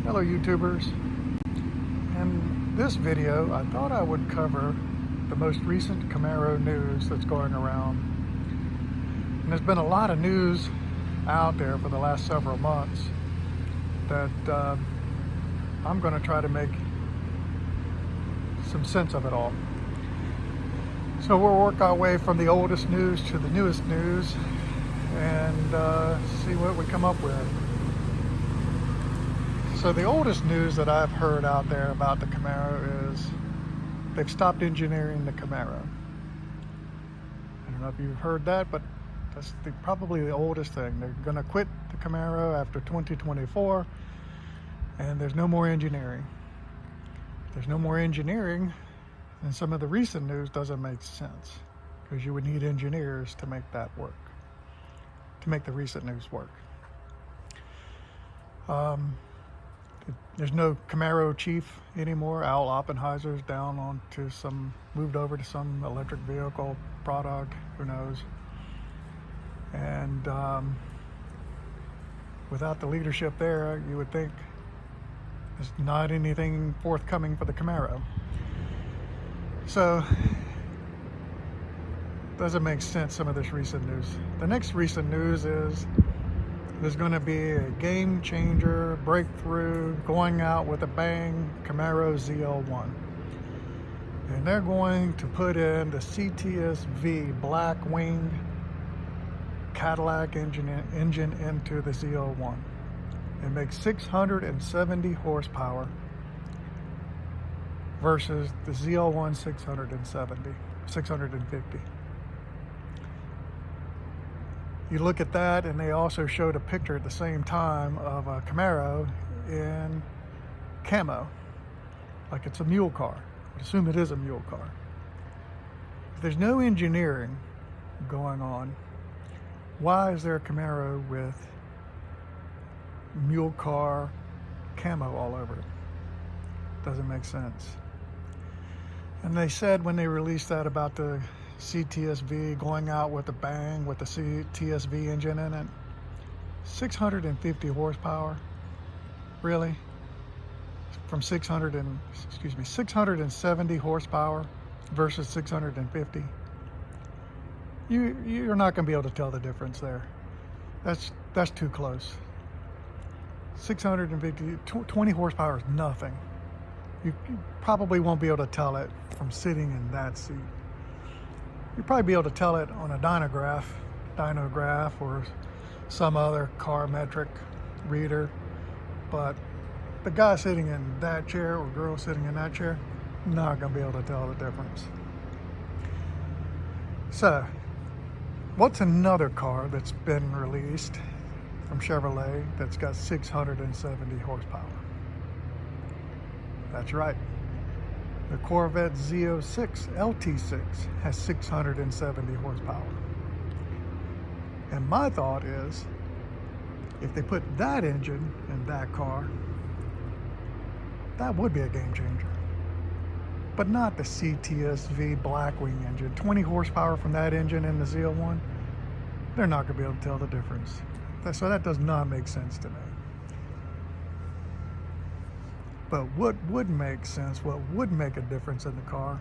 Hello YouTubers. In this video I thought I would cover the most recent Camaro news that's going around. And there's been a lot of news out there for the last several months that I'm going to try to make some sense of it all. So we'll work our way from the oldest news to the newest news and see what we come up with. So the oldest news that I've heard out there about the Camaro is they've stopped engineering the Camaro. I don't know if you've heard that, but that's probably the oldest thing. They're going to quit the Camaro after 2024, and there's no more engineering. If there's no more engineering, then some of the recent news doesn't make sense, because you would need engineers to make that work, to make the recent news work. There's no Camaro chief anymore. Al Oppenheiser's down onto moved over to some electric vehicle product, who knows. And without the leadership there, you would think there's not anything forthcoming for the Camaro. So, doesn't make sense, some of this recent news. The next recent news is there's going to be a game changer, breakthrough, going out with a bang, Camaro ZL1. And they're going to put in the CTS-V black-winged Cadillac engine into the ZL1. It makes 670 horsepower versus the ZL1 650. You look at that, and they also showed a picture at the same time of a Camaro in camo, like it's a mule car. I assume it is a mule car. If there's no engineering going on, why is there a Camaro with mule car camo all over it? Doesn't make sense. And they said when they released that about the CTS-V going out with a bang with the CTS-V engine in it, 650 horsepower, really? From 670 horsepower versus 650. You're not going to be able to tell the difference there. That's too close. 650, 20 horsepower is nothing. You probably won't be able to tell it from sitting in that seat. You'll probably be able to tell it on a dynograph or some other car metric reader, but the guy sitting in that chair or girl sitting in that chair, not going to be able to tell the difference. So, what's another car that's been released from Chevrolet that's got 670 horsepower? That's right. The Corvette Z06 LT6 has 670 horsepower. And my thought is, if they put that engine in that car, that would be a game changer. But not the CTS-V Blackwing engine. 20 horsepower from that engine in the ZL1, they're not going to be able to tell the difference. So that does not make sense to me. But what would make sense, what would make a difference in the car,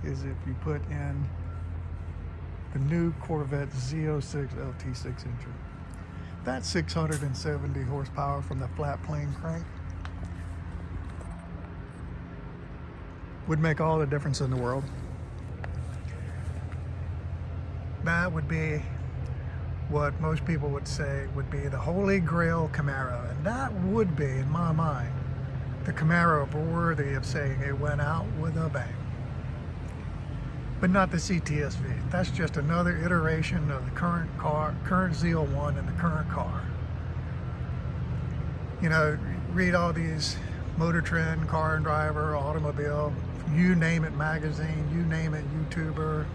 is if you put in the new Corvette Z06 LT6 engine. That 670 horsepower from the flat plane crank would make all the difference in the world. That would be what most people would say would be the Holy Grail Camaro. And that would be, in my mind, the Camaro worthy of saying it went out with a bang. But not the CTS-V. That's just another iteration of the current ZL1 in the current car. You know, read all these Motor Trend, Car and Driver, Automobile, you name it magazine, you name it YouTuber.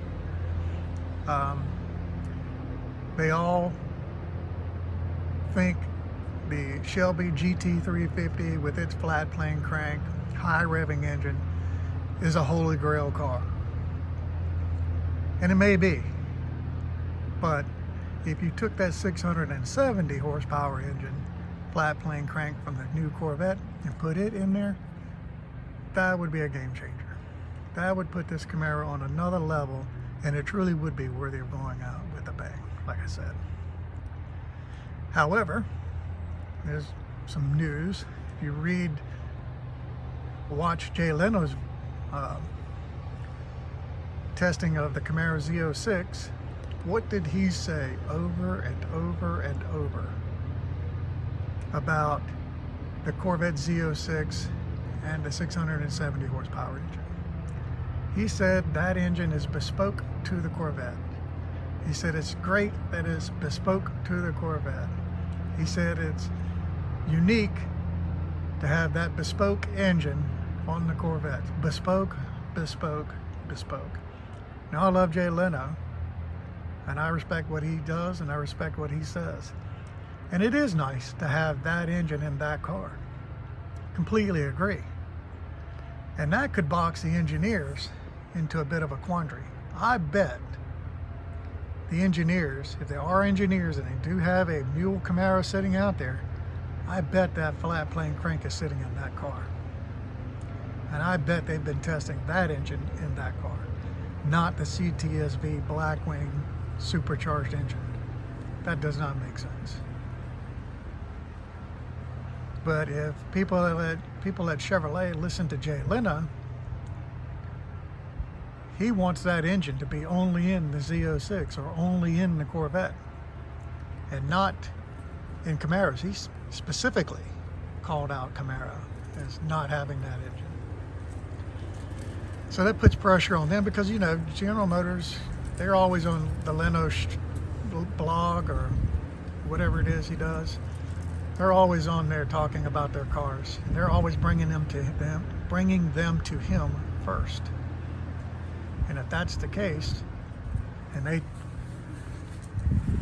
They all think the Shelby GT350 with its flat plane crank, high revving engine is a holy grail car. And it may be, but if you took that 670 horsepower engine, flat plane crank from the new Corvette and put it in there, that would be a game changer. That would put this Camaro on another level, and it truly would be worthy of going out with a bang, like I said. However, there's some news. If you watch Jay Leno's testing of the Camaro Z06, what did he say over and over and over about the Corvette Z06 and the 670 horsepower engine? He said that engine is bespoke to the Corvette. He said it's great that it's bespoke to the Corvette. He said it's unique to have that bespoke engine on the Corvette. Bespoke, bespoke, bespoke. Now, I love Jay Leno, and I respect what he does, and I respect what he says. And it is nice to have that engine in that car. Completely agree. And that could box the engineers into a bit of a quandary. I bet the engineers, if they are engineers and they do have a mule Camaro sitting out there, I bet that flat plane crank is sitting in that car. And I bet they've been testing that engine in that car, not the CTS-V Blackwing supercharged engine. That does not make sense. But if people at Chevrolet listen to Jay Leno, he wants that engine to be only in the Z06 or only in the Corvette and not in Camaros. He specifically called out Camaro as not having that engine. So that puts pressure on them because, you know, General Motors, they're always on the Leno blog or whatever it is he does. They're always on there talking about their cars. And they're always bringing them to him first. And if that's the case, and they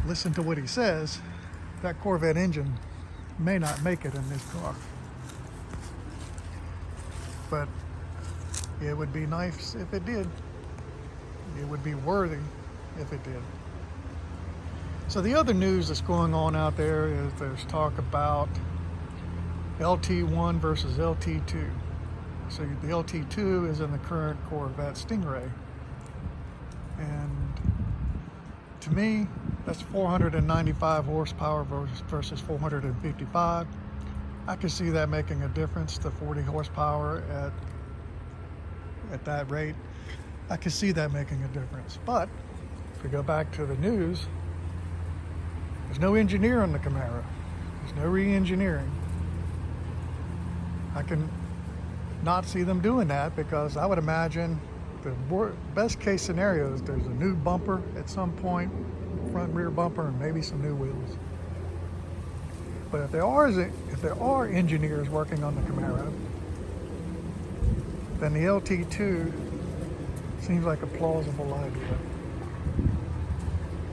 listen to what he says, that Corvette engine may not make it in this car. But it would be nice if it did. It would be worthy if it did. So the other news that's going on out there is there's talk about LT1 versus LT2. So the LT2 is in the current Corvette Stingray. And to me, that's 495 horsepower versus 455. I can see that making a difference, the 40 horsepower at that rate. I can see that making a difference. But if we go back to the news, there's no engineer on the Camaro. There's no re-engineering. I can not see them doing that because I would imagine the best case scenario is there's a new bumper at some point, front rear bumper, and maybe some new wheels. But if there are engineers working on the Camaro, then the LT2 seems like a plausible idea.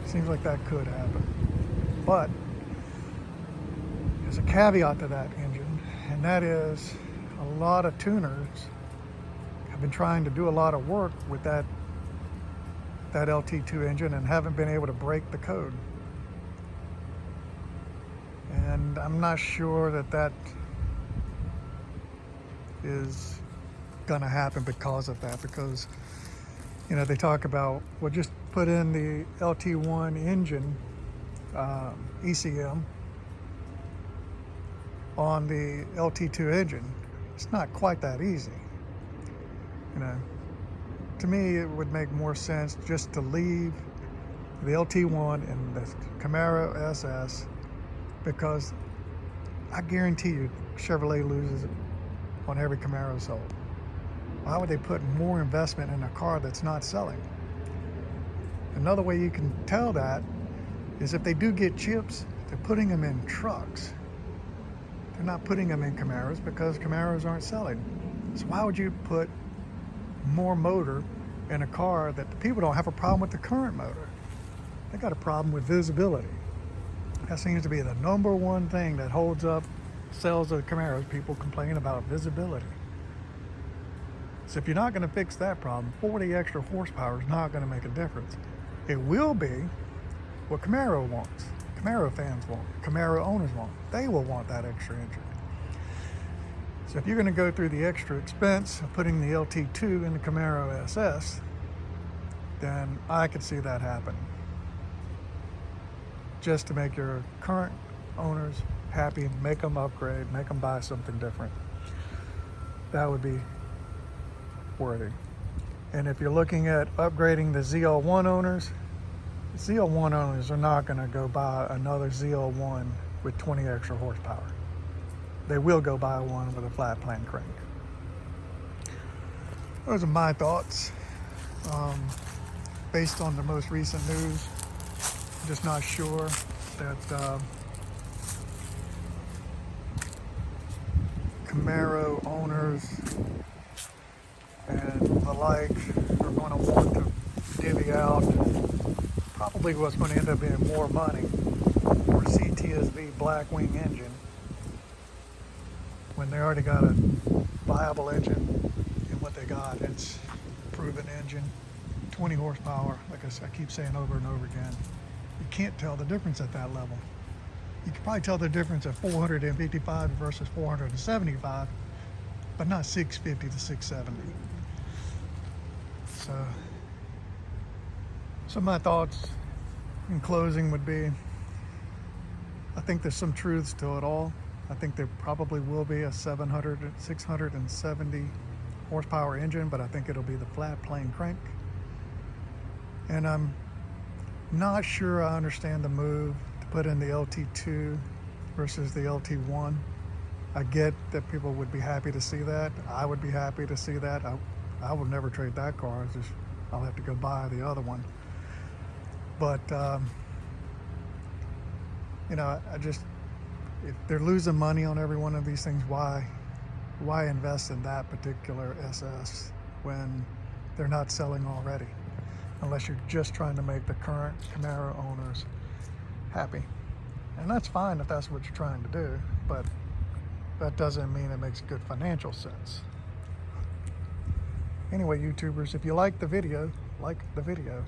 Seems like that could happen. But there's a caveat to that engine, and that is a lot of tuners have been trying to do a lot of work with that LT2 engine and haven't been able to break the code. And I'm not sure that is gonna happen because of that, because, you know, they talk about, well, just put in the LT1 engine ECM on the LT2 engine. It's not quite that easy. You know, to me, it would make more sense just to leave the LT1 and the Camaro SS, because I guarantee you Chevrolet loses on every Camaro sold. Why would they put more investment in a car that's not selling? Another way you can tell that is if they do get chips, they're putting them in trucks. They're not putting them in Camaros because Camaros aren't selling. So why would you put more motor in a car that the people don't have a problem with the current motor? They got a problem with visibility. That seems to be the number one thing that holds up sales of Camaros. People complain about visibility. So if you're not going to fix that problem, 40 extra horsepower is not going to make a difference. It will be what Camaro wants. Camaro fans want, Camaro owners want. They will want that extra engine. So if you're going to go through the extra expense of putting the LT2 in the Camaro SS, then I could see that happen. Just to make your current owners happy, make them upgrade, make them buy something different. That would be worthy. And if you're looking at upgrading the ZL1 owners, ZL1 owners are not going to go buy another ZL1 with 20 extra horsepower. They will go buy one with a flat plane crank. Those are my thoughts. Based on the most recent news, I'm just not sure that Camaro owners and the like are going to want to divvy out probably what's going to end up being more money for CTS-V Blackwing engine when they already got a viable engine in what they got. It's a proven engine, 20 horsepower, like I keep saying over and over again. You can't tell the difference at that level. You can probably tell the difference at 455 versus 475, but not 650 to 670. So my thoughts in closing would be, I think there's some truths to it all. I think there probably will be a 670 horsepower engine, but I think it'll be the flat plane crank. And I'm not sure I understand the move to put in the LT2 versus the LT1. I get that people would be happy to see that. I would be happy to see that. I would never trade that car. It's just, I'll have to go buy the other one. But, you know, if they're losing money on every one of these things, why invest in that particular SS when they're not selling already? Unless you're just trying to make the current Camaro owners happy. And that's fine if that's what you're trying to do, but that doesn't mean it makes good financial sense. Anyway, YouTubers, if you like the video, like the video.